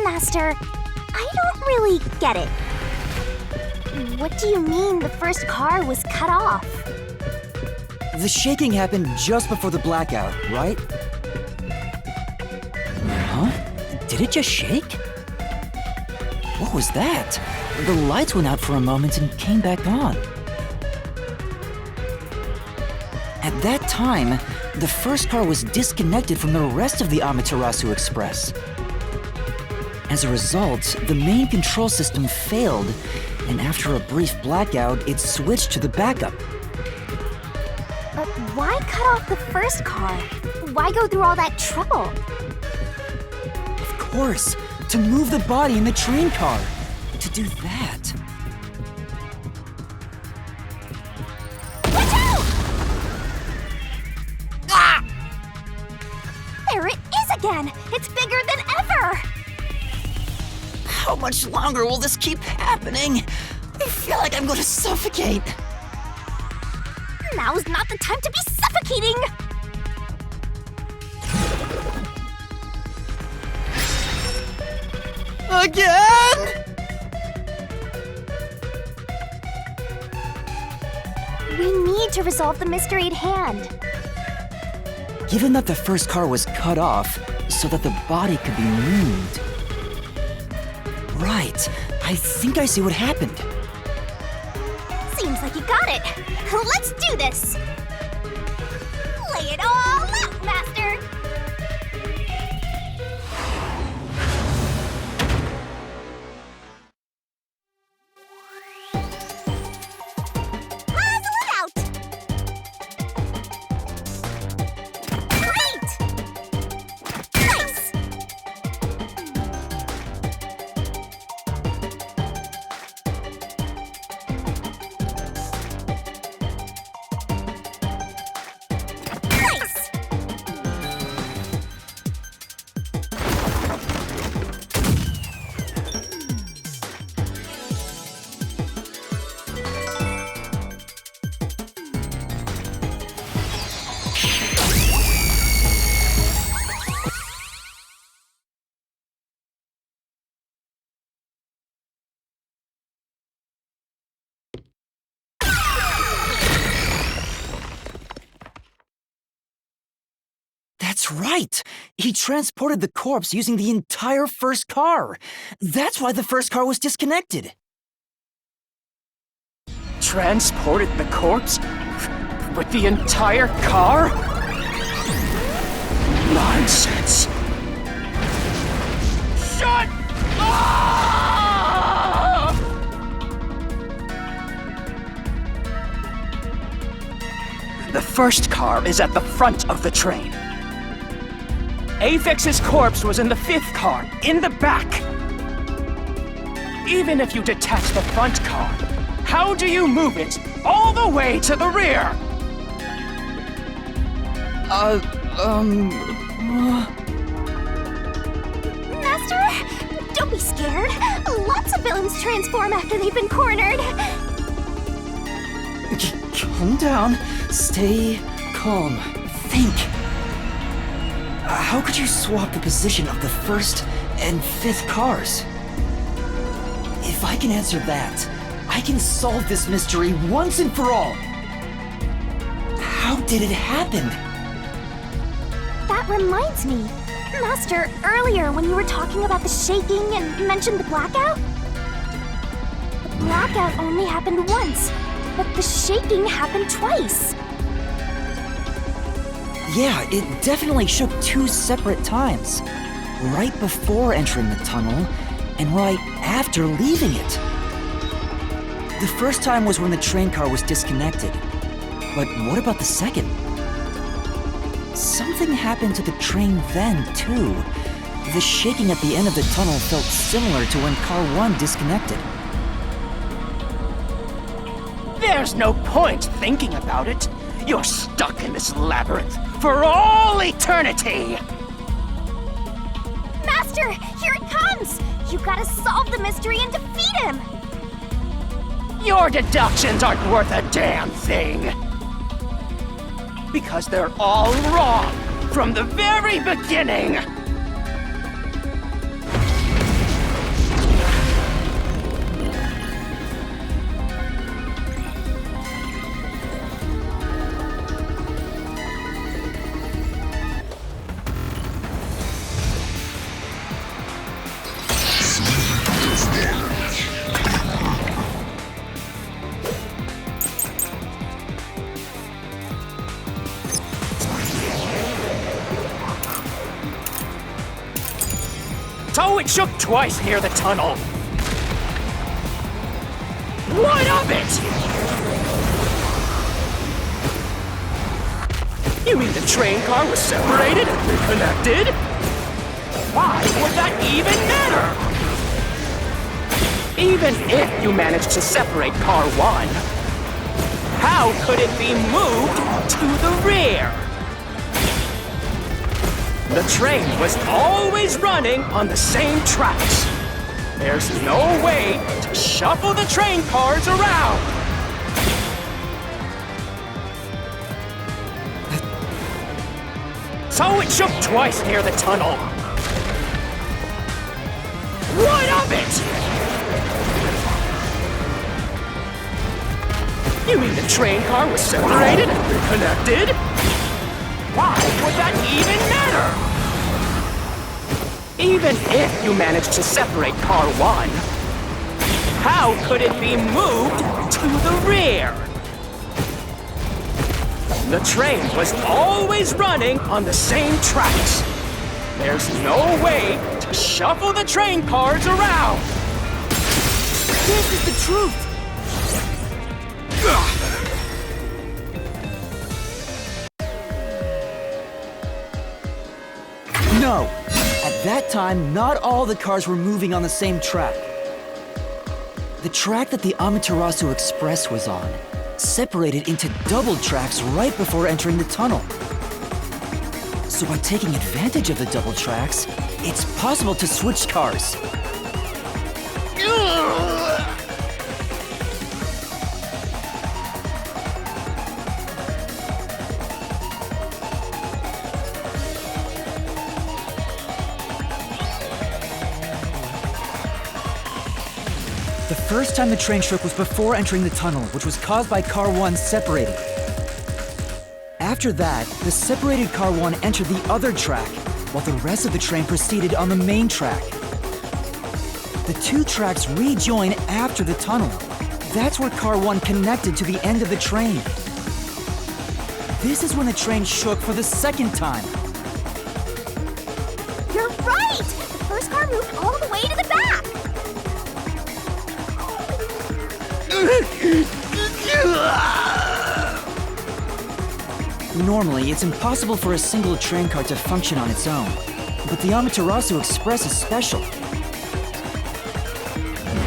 Master, I don't really get it. What do you mean the first car was cut off? The shaking happened just before the blackout, right? Huh? Did it just shake? What was that? The lights went out for a moment and came back on. At that time, the first car was disconnected from the rest of the Amaterasu Express. As a result, the main control system failed, and after a brief blackout, it switched to the backup. But why cut off the first car? Why go through all that trouble? Of course, to move the body in the train car. To do that. Watch out! Ah! There it is again! It's bigger than ever! How much longer will this keep happening? I feel like I'm gonna suffocate. Now's not the time to be suffocating! Again? We need to resolve the mystery at hand. Given that the first car was cut off so that the body could be moved. Right, I think I see what happened. Seems like you got it. Let's do this! Lay it all out, Master! Puzzle it out! Great! Nice! Nice! That's right! He transported the corpse using the entire first car. That's why the first car was disconnected. Transported the corpse? With the entire car? Nonsense! Shut up! The first car is at the front of the train. Avex's corpse was in the fifth car, in the back. Even if you detach the front car, how do you move it all the way to the rear? Master, don't be scared. Lots of villains transform after they've been cornered. Calm down. Stay calm. Think. How could you swap the position of the first and fifth cars? If I can answer that, I can solve this mystery once and for all. How did it happen? That reminds me. Master, earlier when you were talking about the shaking and mentioned the blackout? The blackout only happened once, but the shaking happened twice. Yeah, it definitely shook two separate times. Right before entering the tunnel, and right after leaving it. The first time was when the train car was disconnected. But what about the second? Something happened to the train then, too. The shaking at the end of the tunnel felt similar to when car 1 disconnected. There's no point thinking about it. You're stuck in this labyrinth for all eternity! Master, here it comes! You gotta solve the mystery and defeat him! Your deductions aren't worth a damn thing! Because they're all wrong from the very beginning! So it shook twice near the tunnel. What of it? You mean the train car was separated and reconnected? Why would that even matter? Even if you managed to separate car 1, how could it be moved to the rear? The train was always running on the same tracks. There's no way to shuffle the train cars around. So it shook twice near the tunnel. What of it? You mean the train car was separated and reconnected? Why would that even matter? Even if you managed to separate car 1, how could it be moved to the rear? The train was always running on the same tracks. There's no way to shuffle the train cars around. This is the truth. No! At that time, not all the cars were moving on the same track. The track that the Amaterasu Express was on separated into double tracks right before entering the tunnel. So by taking advantage of the double tracks, it's possible to switch cars. The first time the train shook was before entering the tunnel, which was caused by car 1 separating. After that, the separated car 1 entered the other track, while the rest of the train proceeded on the main track. The two tracks rejoin after the tunnel. That's where car 1 connected to the end of the train. This is when the train shook for the second time. You're right! The first car moved all the way to the back! Normally, it's impossible for a single train car to function on its own. But the Amaterasu Express is special.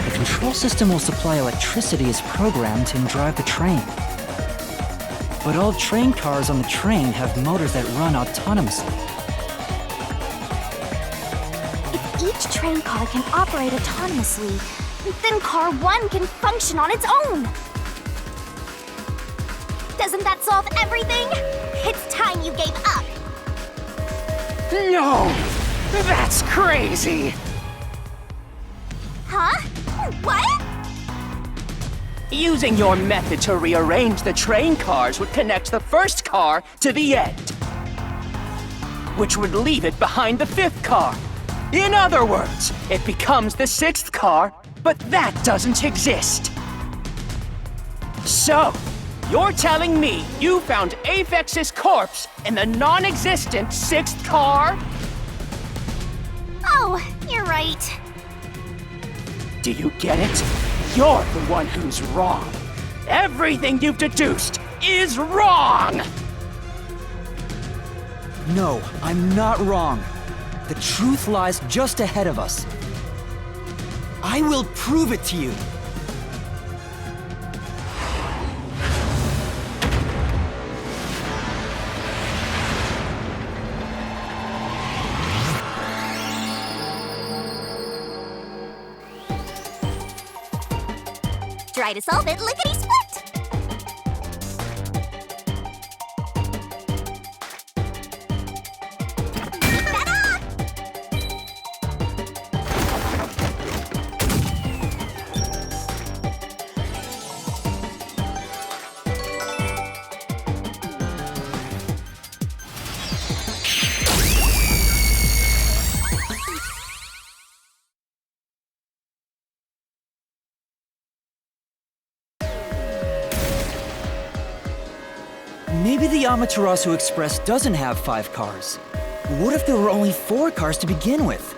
The control system will supply electricity as programmed and drive the train. But all train cars on the train have motors that run autonomously. If each train car can operate autonomously, then car 1 can function on its own! Doesn't that solve everything? It's time you gave up! No! That's crazy! Huh? What? Using your method to rearrange the train cars would connect the first car to the end, which would leave it behind the 5th car. In other words, it becomes the 6th car, but that doesn't exist. So, you're telling me you found Aphex's corpse in the non-existent 6th car? Oh, you're right. Do you get it? You're the one who's wrong. Everything you've deduced is wrong! No, I'm not wrong. The truth lies just ahead of us. I will prove it to you. Try to solve it lickety-split! Maybe the Amaterasu Express doesn't have 5 cars. What if there were only 4 cars to begin with?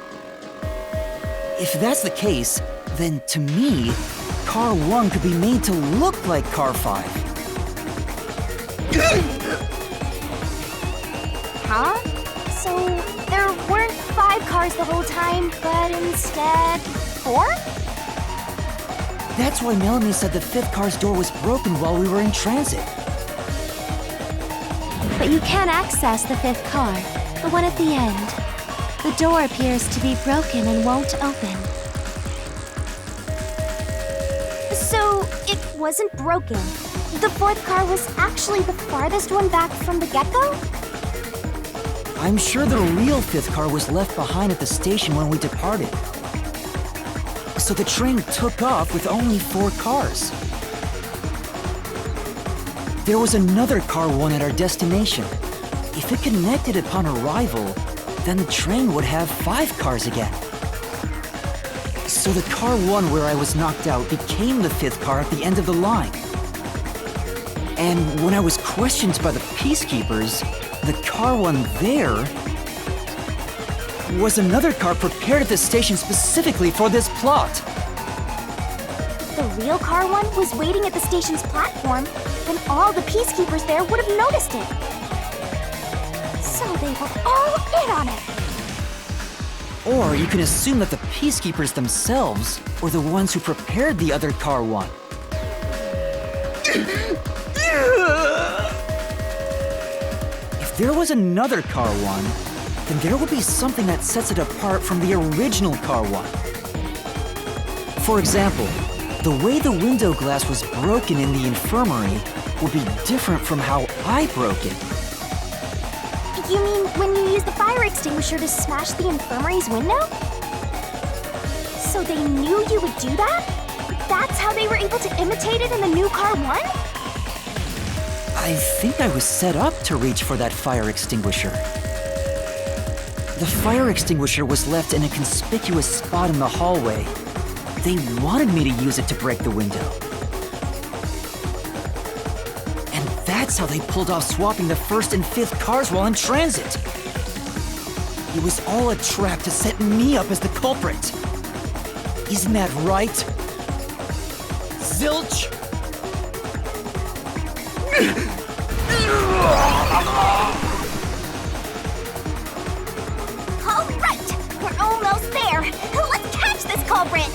If that's the case, then to me, Car 1 could be made to look like Car 5. Huh? So there weren't 5 cars the whole time, but instead 4? That's why Melanie said the 5th car's door was broken while we were in transit. But you can't access the 5th car, the one at the end. The door appears to be broken and won't open. So it wasn't broken. The 4th car was actually the farthest one back from the get-go? I'm sure the real 5th car was left behind at the station when we departed. So the train took off with only 4 cars. There was another Car 1 at our destination. If it connected upon arrival, then the train would have 5 cars again. So the Car 1 where I was knocked out became the 5th car at the end of the line. And when I was questioned by the Peacekeepers, the Car 1 there was another car prepared at the station specifically for this plot. The real Car 1 was waiting at the station's platform, then all the Peacekeepers there would have noticed it. So they were all in on it. Or you can assume that the Peacekeepers themselves were the ones who prepared the other Car 1. If there was another Car 1, then there would be something that sets it apart from the original Car 1. For example, the way the window glass was broken in the infirmary would be different from how I broke it. You mean when you used the fire extinguisher to smash the infirmary's window? So they knew you would do that? That's how they were able to imitate it in the new Car 1? I think I was set up to reach for that fire extinguisher. The fire extinguisher was left in a conspicuous spot in the hallway. They wanted me to use it to break the window. And that's how they pulled off swapping the 1st and 5th cars while in transit. It was all a trap to set me up as the culprit. Isn't that right? Zilch? All right, we're almost there. Let's catch this culprit.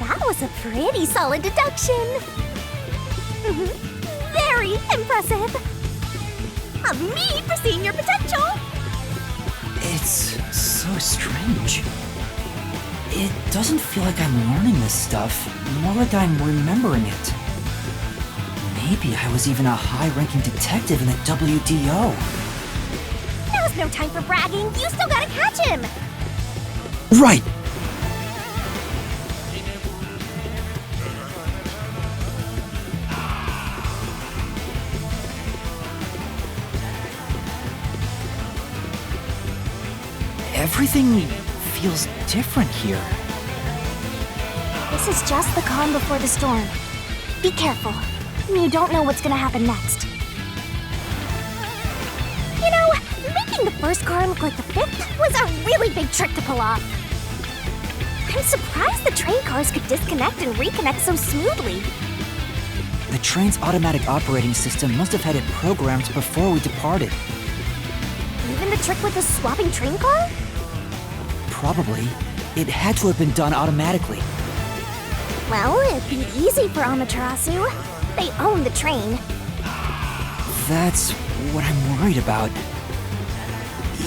That was a pretty solid deduction. Very impressive. Me foreseeing your potential. It's so strange. It doesn't feel like I'm learning this stuff, more like I'm remembering it. Maybe I was even a high-ranking detective in the WDO. Now's no time for bragging. You still gotta catch him. Right! Everything feels different here. This is just the calm before the storm. Be careful. You don't know what's gonna happen next. You know, making the 1st car look like the 5th was a really big trick to pull off. I'm surprised the train cars could disconnect and reconnect so smoothly. The train's automatic operating system must have had it programmed before we departed. Even the trick with the swapping train car? Probably. It had to have been done automatically. Well, it'd be easy for Amaterasu. They own the train. That's what I'm worried about.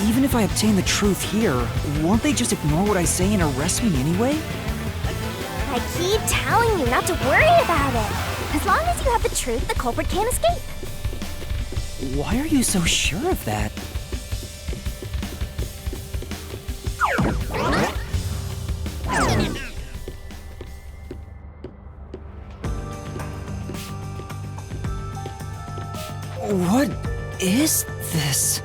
Even if I obtain the truth here, won't they just ignore what I say and arrest me anyway? I keep telling you not to worry about it. As long as you have the truth, the culprit can't escape. Why are you so sure of that? What is this?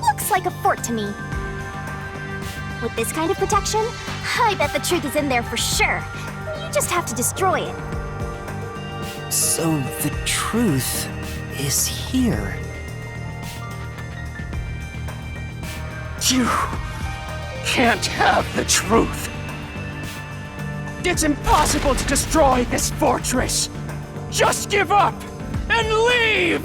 Looks like a fort to me. With this kind of protection, I bet the truth is in there for sure. You just have to destroy it. So the truth is here. You can't have the truth. It's impossible to destroy this fortress. Just give up and leave!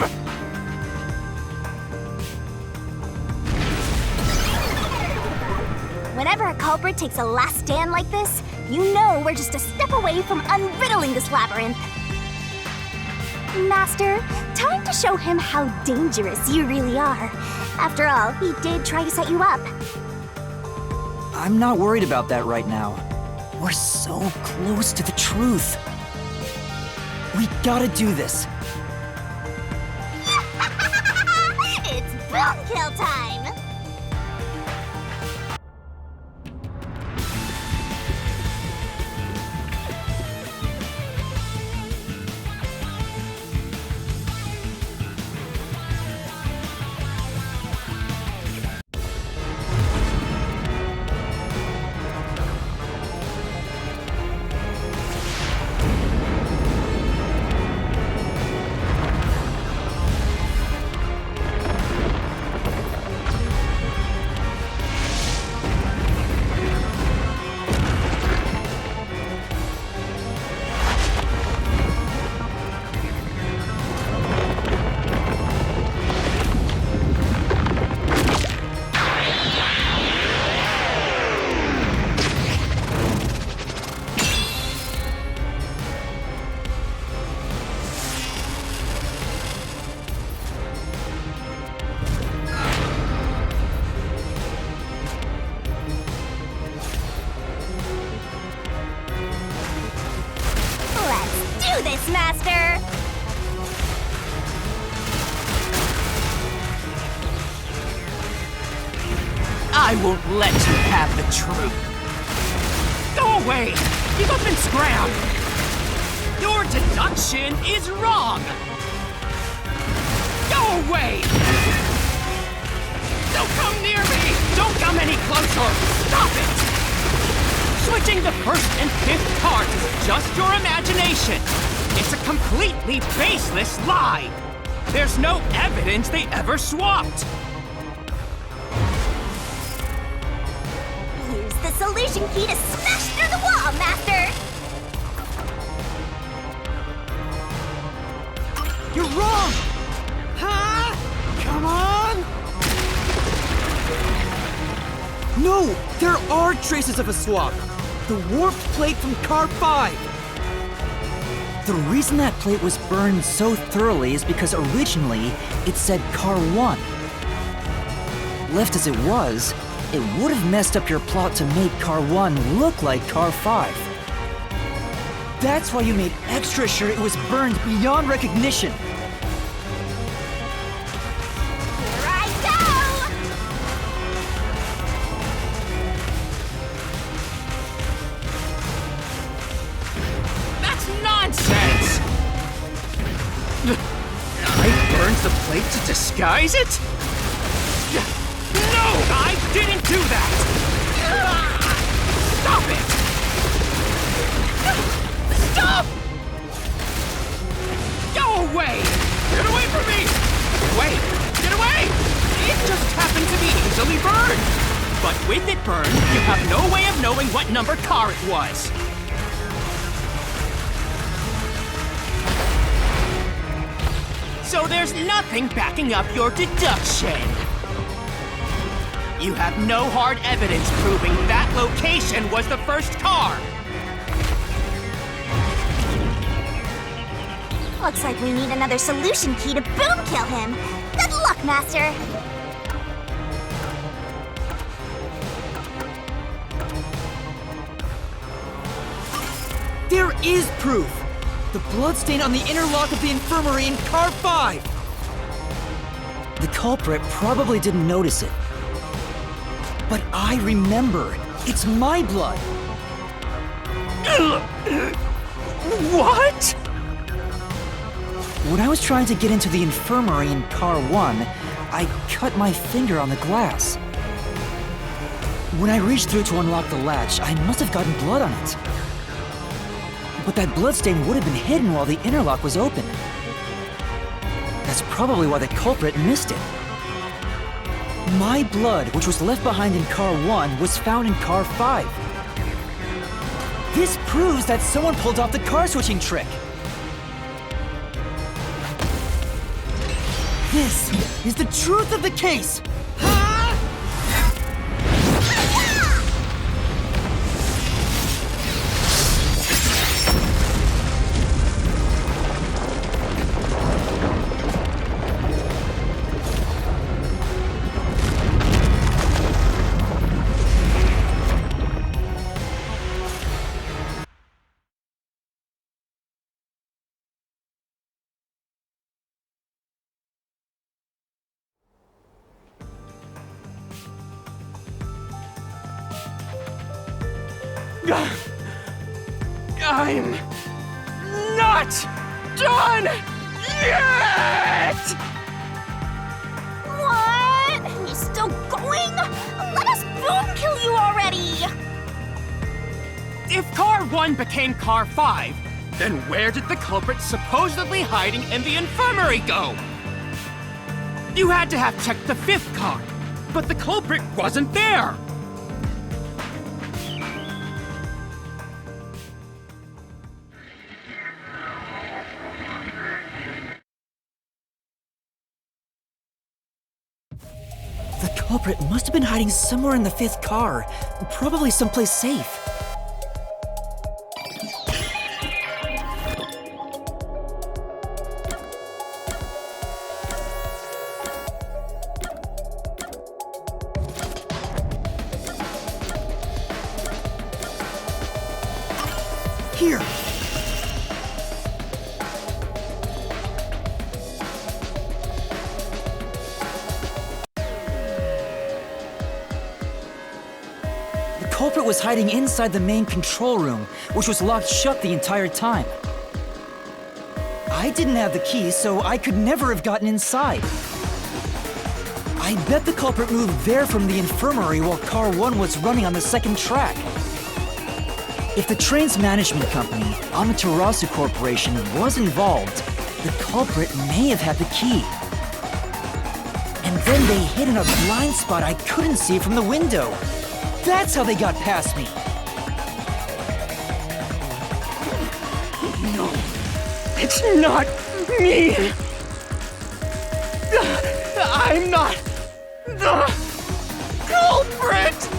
Whenever a culprit takes a last stand like this, you know we're just a step away from unriddling this labyrinth. Master, time to show him how dangerous you really are. After all, he did try to set you up. I'm not worried about that right now. We're so close to the truth. We gotta do this. It's boom kill time! This, Master! I won't let you have the truth. Go away! Give up and scram! Your deduction is wrong! Go away! Don't come near me! Don't come any closer! Stop it! Switching the first and fifth cards is just your imagination. It's a completely baseless lie. There's no evidence they ever swapped. Use the solution key to smash through the wall, Master! You're wrong! Huh? Come on! No! There are traces of a swap! The warped plate from Car 5! The reason that plate was burned so thoroughly is because originally it said Car 1. Left as it was, it would have messed up your plot to make Car 1 look like Car 5. That's why you made extra sure it was burned beyond recognition. Here I go! That's nonsense! I burned the plate to disguise it? No! I didn't do that! Stop it! Stop! Go away! Get away from me! Get away! Get away! It just happened to be easily burned! But with it burned, you have no way of knowing what number car it was. So there's nothing backing up your deduction. You have no hard evidence proving that location was the first car. Looks like we need another solution key to boom kill him. Good luck, Master! There is proof! The bloodstain on the inner lock of the infirmary in Car 5! The culprit probably didn't notice it. But I remember. It's my blood. What? When I was trying to get into the infirmary in Car 1, I cut my finger on the glass. When I reached through to unlock the latch, I must have gotten blood on it. But that bloodstain would have been hidden while the interlock was open. That's probably why the culprit missed it. My blood, which was left behind in car 1, was found in car 5. This proves that someone pulled off the car switching trick. This is the truth of the case! I'm not done yet! What? You're still going? Let us boom kill you already! If car 1 became car 5, then where did the culprit supposedly hiding in the infirmary go? You had to have checked the 5th car, but the culprit wasn't there! The culprit must have been hiding somewhere in the 5th car, probably someplace safe. Here! The culprit was hiding inside the main control room, which was locked shut the entire time. I didn't have the key, so I could never have gotten inside. I bet the culprit moved there from the infirmary while car 1 was running on the 2nd track. If the train's management company, Amaterasu Corporation, was involved, the culprit may have had the key. And then they hid in a blind spot I couldn't see from the window. That's how they got past me. No, it's not me! I'm not the culprit!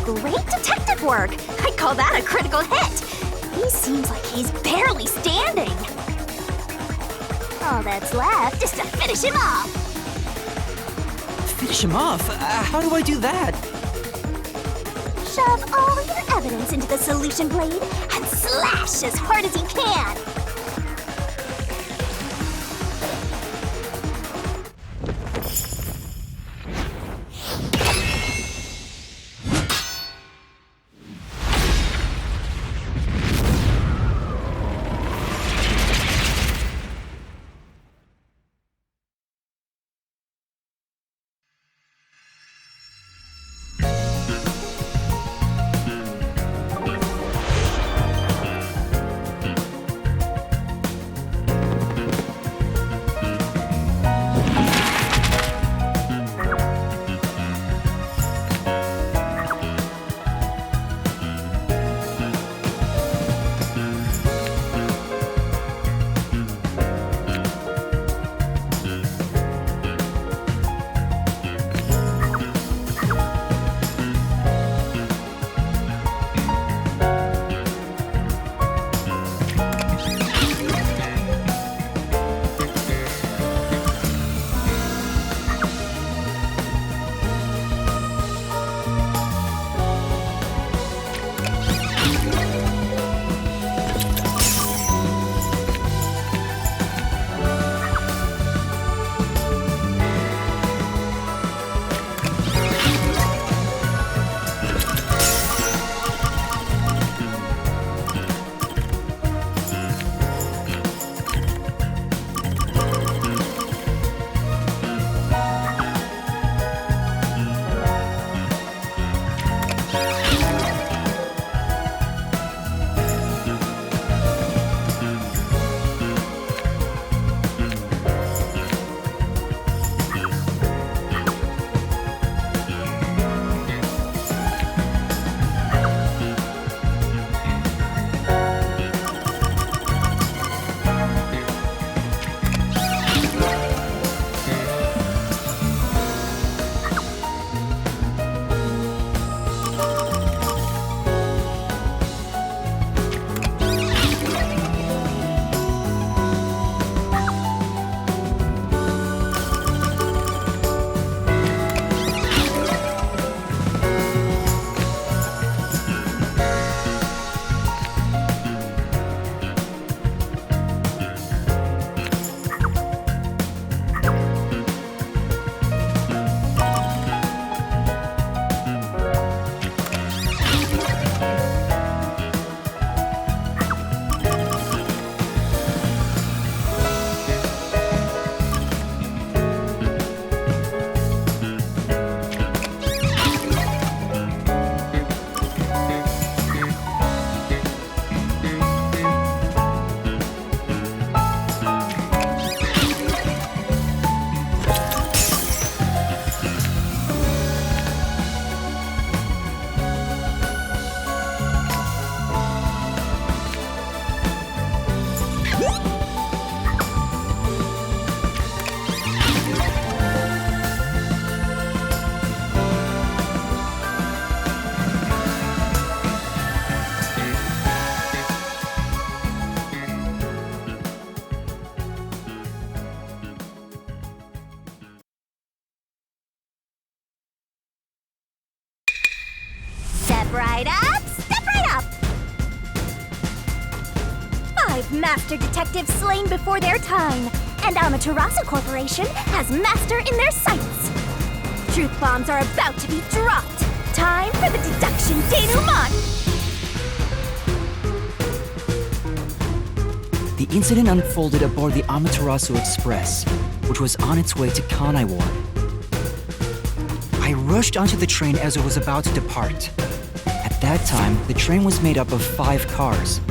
Great detective work! I'd call that a critical hit! He seems like he's barely standing. All that's left is to finish him off. Finish him off? How do I do that? Shove all your evidence into the solution blade and slash as hard as you can. Master Detectives slain before their time, and Amaterasu Corporation has Master in their sights. Truth bombs are about to be dropped. Time for the deduction denouement! The incident unfolded aboard the Amaterasu Express, which was on its way to Kanai Ward. I rushed onto the train as it was about to depart. At that time, the train was made up of 5 cars.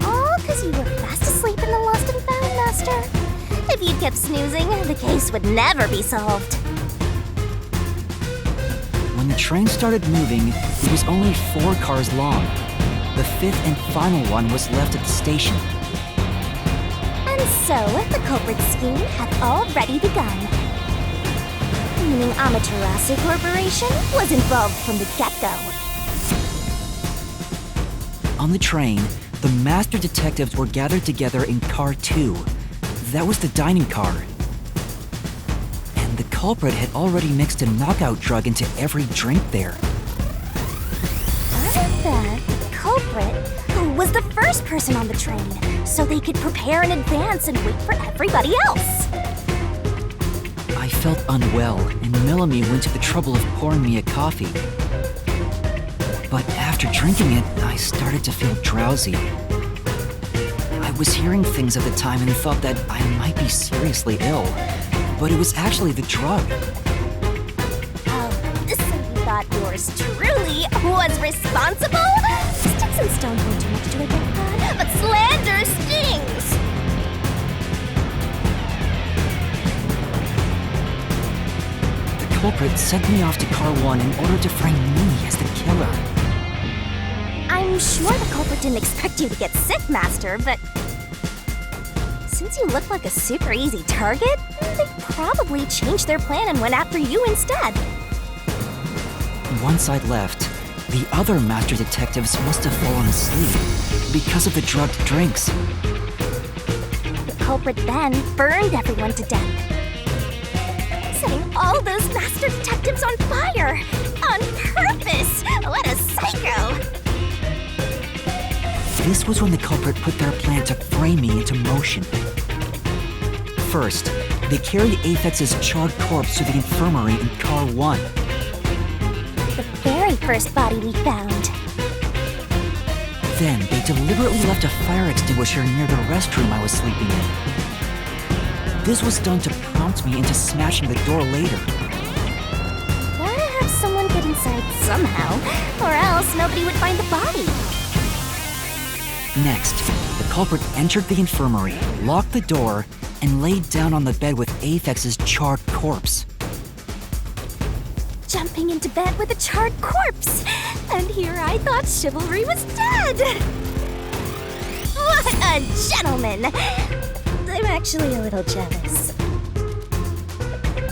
All because you were fast asleep in the Lost and Found, Master. If you kept snoozing, the case would never be solved. When the train started moving, it was only 4 cars long. The 5th and final one was left at the station. And so, the culprit scheme had already begun. Meaning Amaterasu Corporation was involved from the get-go. On the train, the Master Detectives were gathered together in Car 2. That was the dining car. And the culprit had already mixed a knockout drug into every drink there. I bet the culprit was the first person on the train, so they could prepare in advance and wait for everybody else. I felt unwell, and Melanie went to the trouble of pouring me a coffee. But after drinking it, I started to feel drowsy. I was hearing things at the time and thought that I might be seriously ill, but it was actually the drug. Oh, so you thought yours truly was responsible? Sticks and stones won't do much to a dead god, but slander stings! The culprit sent me off to Car 1 in order to frame me as the killer. I'm sure the culprit didn't expect you to get sick, Master, but since you look like a super easy target, they probably changed their plan and went after you instead. Once I'd left, the other Master Detectives must have fallen asleep because of the drugged drinks. The culprit then burned everyone to death, setting all those Master Detectives on fire! On purpose! What a psycho! This was when the culprit put their plan to frame me into motion. First, they carried Aphex's charred corpse to the infirmary in Car 1. The very first body we found. Then, they deliberately left a fire extinguisher near the restroom I was sleeping in. This was done to prompt me into smashing the door later. Gotta have someone get inside somehow, or else nobody would find the body. Next, the culprit entered the infirmary, locked the door, and laid down on the bed with Aphex's charred corpse. Jumping into bed with a charred corpse! And here I thought chivalry was dead! What a gentleman! I'm actually a little jealous.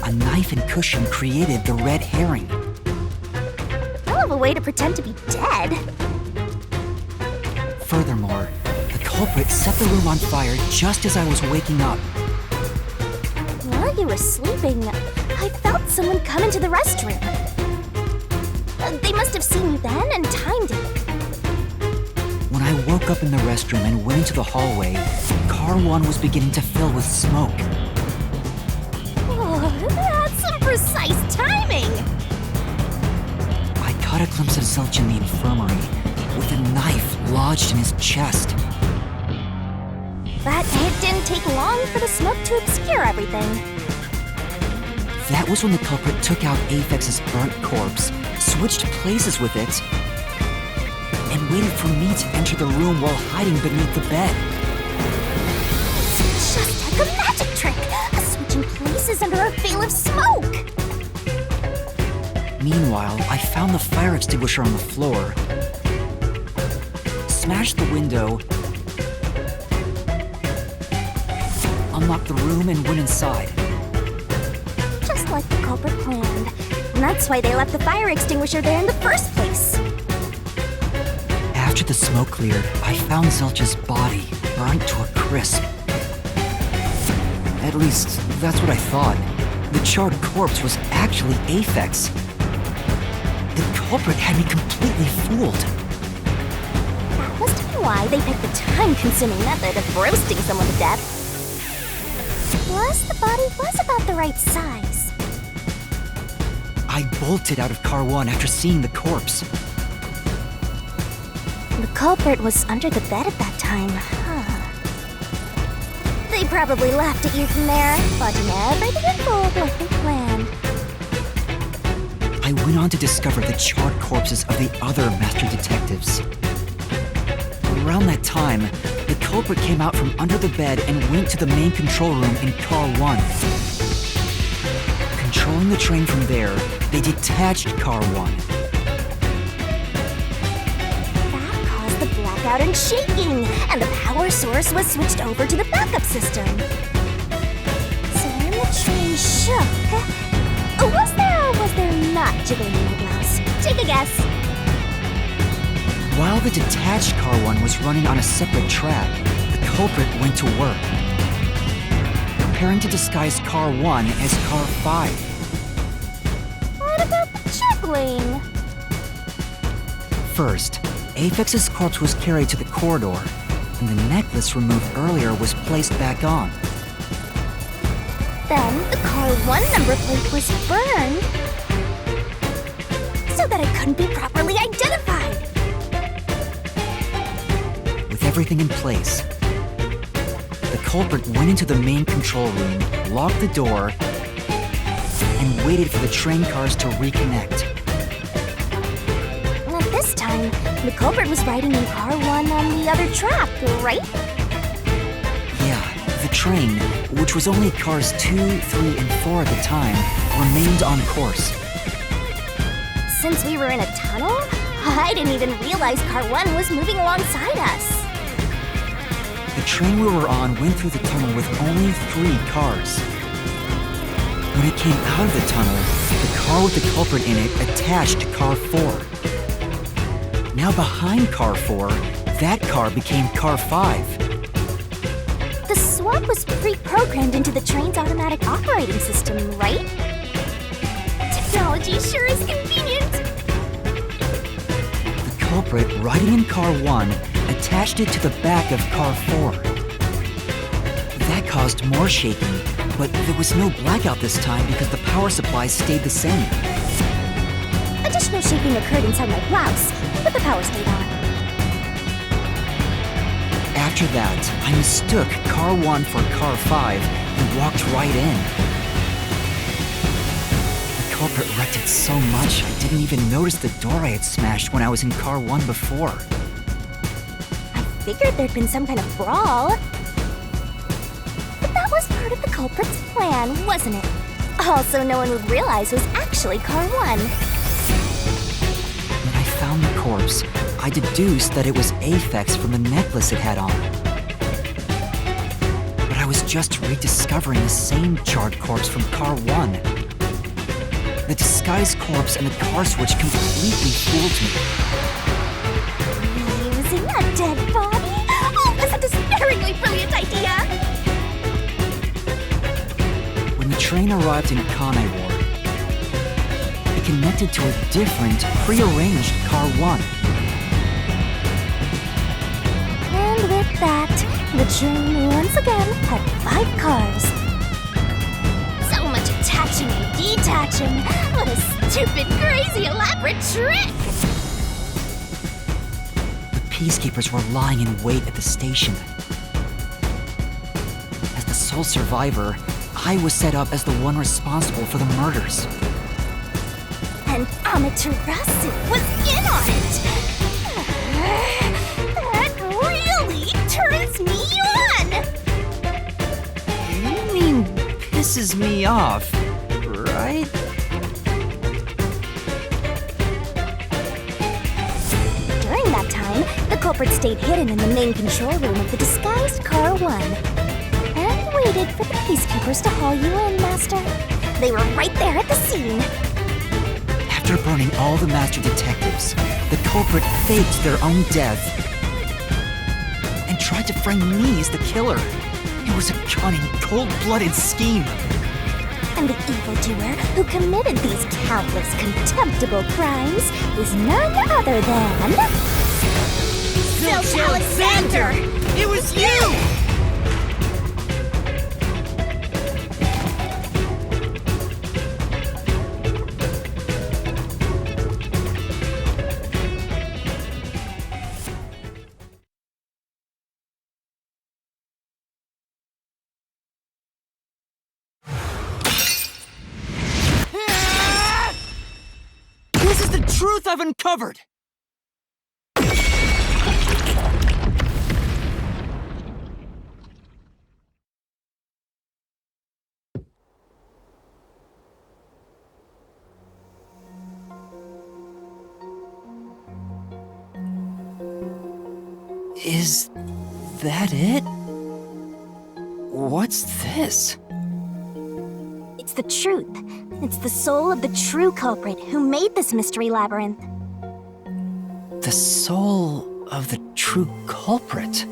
A knife and cushion created the red herring. Hell of a way to pretend to be dead. Furthermore, the culprit set the room on fire just as I was waking up. While you were sleeping, I felt someone come into the restroom. They must have seen you then and timed it. When I woke up in the restroom and went into the hallway, Car 1 was beginning to fill with smoke. Oh, that's some precise timing! I caught a glimpse of Zilch in the infirmary, with a knife lodged in his chest. But it didn't take long for the smoke to obscure everything. That was when the culprit took out Aphex's burnt corpse, switched places with it, and waited for me to enter the room while hiding beneath the bed. Just like a magic trick! Switching places under a veil of smoke! Meanwhile, I found the fire extinguisher on the floor, smashed the window, unlocked the room, and went inside. Just like the culprit planned. And that's why they left the fire extinguisher there in the first place. After the smoke cleared, I found Zilch's body, burnt to a crisp. At least, that's what I thought. The charred corpse was actually Aphex. The culprit had me completely fooled. That must have been why they picked the time-consuming method of roasting someone to death. Plus, the body was about the right size. I bolted out of Car 1 after seeing the corpse. The culprit was under the bed at that time, huh? They probably laughed at you from there, watching everything unfold like they planned. I went on to discover the charred corpses of the other master detectives. Around that time, the culprit came out from under the bed and went to the main control room in Car 1. Controlling the train from there, they detached Car 1. That caused the blackout and shaking, and the power source was switched over to the backup system. So when the train shook, was there not jiggling in the blouse? Take a guess. While the detached Car 1 was running on a separate track, the culprit went to work, preparing to disguise Car 1 as Car 5. What about the jiggling? First, Aphex's corpse was carried to the corridor, and the necklace removed earlier was placed back on. Then the Car 1 number plate was burned so that it couldn't be properly identified. With everything in place, the culprit went into the main control room, locked the door, and waited for the train cars to reconnect. At this time, the culprit was riding in Car 1 on the other track, right? Yeah, the train, which was only cars 2, 3, and 4 at the time, remained on course. Since we were in a tunnel, I didn't even realize Car 1 was moving alongside us. The train we were on went through the tunnel with only 3 cars. When it came out of the tunnel, the car with the culprit in it attached to Car 4. Now behind Car 4, that car became Car 5. The swap was pre-programmed into the train's automatic operating system, right? Technology sure is convenient. The culprit, riding in Car 1, attached it to the back of Car 4. That caused more shaking, but there was no blackout this time because the power supply stayed the same. Additional shaking occurred inside my blouse, but the power stayed on. After that, I mistook Car 1 for Car 5 and walked right in. The culprit wrecked it so much I didn't even notice the door I had smashed when I was in Car 1 before. I figured there'd been some kind of brawl. But that was part of the culprit's plan, wasn't it? Also, no one would realize it was actually Car 1. When I found the corpse, I deduced that it was Aphex from the necklace it had on. But I was just rediscovering the same charred corpse from Car 1. The disguised corpse and the car switch completely fooled me. Using a dead body? Oh, that's a despairingly brilliant idea! When the train arrived in Kanai Ward, it connected to a different, prearranged Car 1. And with that, the train once again had 5 cars. So much attaching and detaching. What a stupid, crazy, elaborate trick! The peacekeepers were lying in wait at the station. As the sole survivor, I was set up as the one responsible for the murders. And Amaterasu was in on it! That really turns me on! You mean pisses me off, right? During that time, the culprit stayed hidden in the main control room of the disguised Car 1 and waited for the peacekeepers to haul you in, Master. They were right there at the scene. After burning all the master detectives, the culprit faked their own death and tried to frame me as the killer. It was a cunning, cold-blooded scheme. And the evildoer who committed these countless contemptible crimes is none other than... Zilch Alexander! It was you! This is the truth I've uncovered! Is that it? What's this? It's the truth. It's the soul of the true culprit who made this mystery labyrinth. The soul of the true culprit?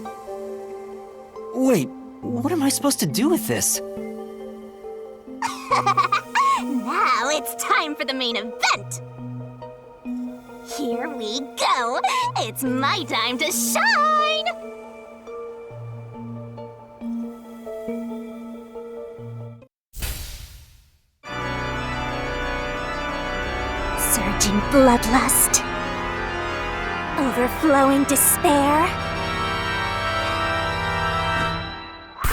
Wait, what am I supposed to do with this? Now it's time for the main event! Here we go! It's my time to shine! Surging bloodlust. Overflowing despair.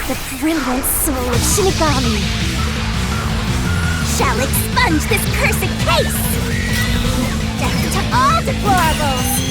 The brilliant soul of Shinigami shall expunge this cursed case! Death to all deplorables!